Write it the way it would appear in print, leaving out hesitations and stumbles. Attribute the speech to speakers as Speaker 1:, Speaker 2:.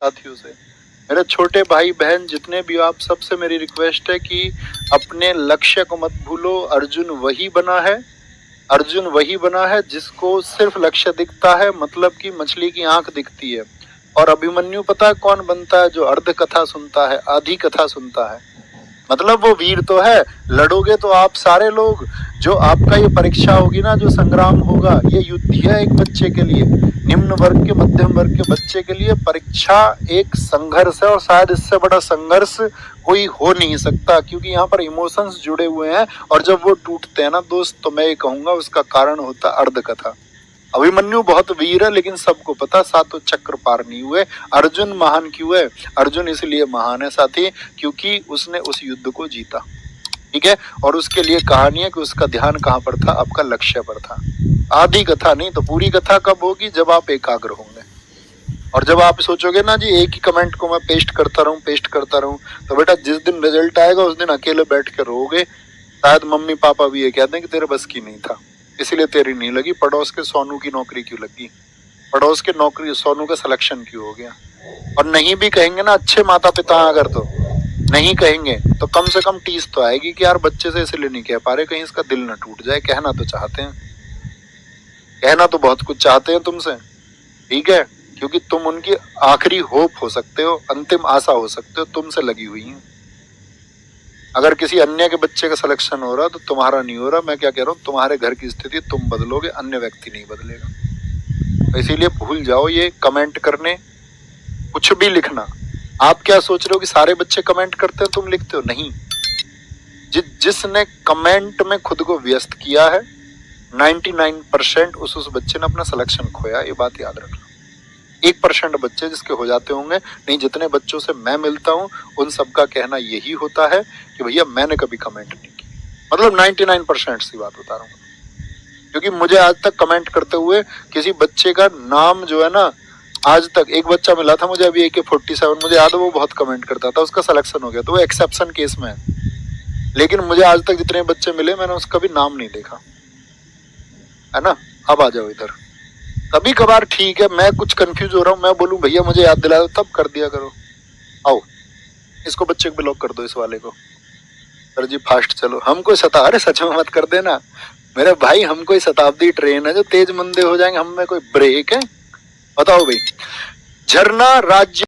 Speaker 1: साथियों से। मेरे छोटे भाई बहन जितने भी हो, आप सबसे मेरी रिक्वेस्ट है कि अपने लक्ष्य को मत भूलो। अर्जुन वही बना है जिसको सिर्फ लक्ष्य दिखता है, मतलब कि मछली की आंख दिखती है। और अभिमन्यु पता है कौन बनता है? जो अर्ध कथा सुनता है, आधी कथा सुनता है। मतलब वो वीर तो है, लड़ोगे तो आप सारे लोग। जो आपका ये परीक्षा होगी ना, जो संग्राम होगा, ये युद्ध है एक बच्चे के लिए, निम्न वर्ग के, मध्यम वर्ग के बच्चे के लिए परीक्षा एक संघर्ष है। और शायद इससे बड़ा संघर्ष कोई हो नहीं सकता, क्योंकि यहाँ पर इमोशंस जुड़े हुए हैं। और जब वो टूटते हैं ना दोस्त, तो मैं ये कहूंगा उसका कारण होता है अर्ध कथा। अभिमन्यु बहुत वीर है, लेकिन सबको पता सातों चक्र पार नहीं हुए। अर्जुन महान क्यों है? अर्जुन इसलिए महान है साथी, क्योंकि उसने उस युद्ध को जीता। ठीक है, और उसके लिए कहानी है कि उसका ध्यान कहाँ पर था? आपका लक्ष्य पर था। आधी कथा नहीं तो पूरी कथा कब होगी? जब आप एकाग्र होंगे। और जब आप सोचोगे ना जी एक ही कमेंट को मैं पेस्ट करता रहूं, तो बेटा जिस दिन रिजल्ट आएगा उस दिन अकेले बैठ के रोओगे। शायद मम्मी पापा भी ये कहते हैं कि तेरे बस की नहीं था, इसीलिए तेरी नहीं लगी। पड़ोस के सोनू की नौकरी क्यों लगी? पड़ोस के नौकरी सोनू का सिलेक्शन क्यों हो गया? और नहीं भी कहेंगे ना अच्छे माता पिता, अगर तो नहीं कहेंगे तो कम से कम टीस तो आएगी कि यार बच्चे से इसलिए नहीं कह पा रहे, कहीं इसका दिल ना टूट जाए। कहना तो चाहते हैं, कहना तो बहुत कुछ चाहते हैं तुमसे, ठीक है, क्योंकि तुम उनकी आखिरी होप हो सकते हो, अंतिम आशा हो सकते हो, तुमसे लगी हुई है। अगर किसी अन्य के बच्चे का सिलेक्शन हो रहा तो तुम्हारा नहीं हो रहा। मैं क्या कह रहा हूँ, तुम्हारे घर की स्थिति तुम बदलोगे, अन्य व्यक्ति नहीं बदलेगा। तो इसीलिए भूल जाओ ये कमेंट करने, कुछ भी लिखना। आप क्या सोच रहे हो कि सारे बच्चे कमेंट करते हैं, तुम लिखते हो? नहीं। जिसने कमेंट में खुद को व्यस्त किया है, 99% उस बच्चे ने अपना सिलेक्शन खोया। ये बात याद रखना। 1% बच्चे जिसके हो जाते होंगे। नहीं, जितने बच्चों से मैं मिलता हूँ उन सबका कहना यही होता है कि भैया मैंने कभी कमेंट नहीं की। मतलब 99% सी बात बता रहा हूँ, क्योंकि मुझे आज तक कमेंट करते हुए किसी बच्चे का नाम जो है ना, आज तक एक बच्चा मिला था मुझे अभी AK-47, मुझे याद है, वो बहुत कमेंट करता था, उसका सिलेक्शन हो गया, तो वो एक्सेप्शन केस में है। लेकिन मुझे आज तक जितने बच्चे मिले मैंने उसका भी नाम नहीं देखा, है ना। अब आ जाओ इधर। कभी कभार ठीक है, मैं कुछ कंफ्यूज हो रहा हूँ, मैं बोलूं भैया मुझे याद दिला दो, तब कर दिया करो। आओ इसको बच्चे को ब्लॉक कर दो, इस वाले को। सर जी फास्ट चलो, हमको सता, अरे सच में मत कर देना मेरे भाई, हम कोई शताब्दी ट्रेन है जो तेज मंदे हो जाएंगे? हम में कोई ब्रेक है? बताओ भाई। झरना राज्य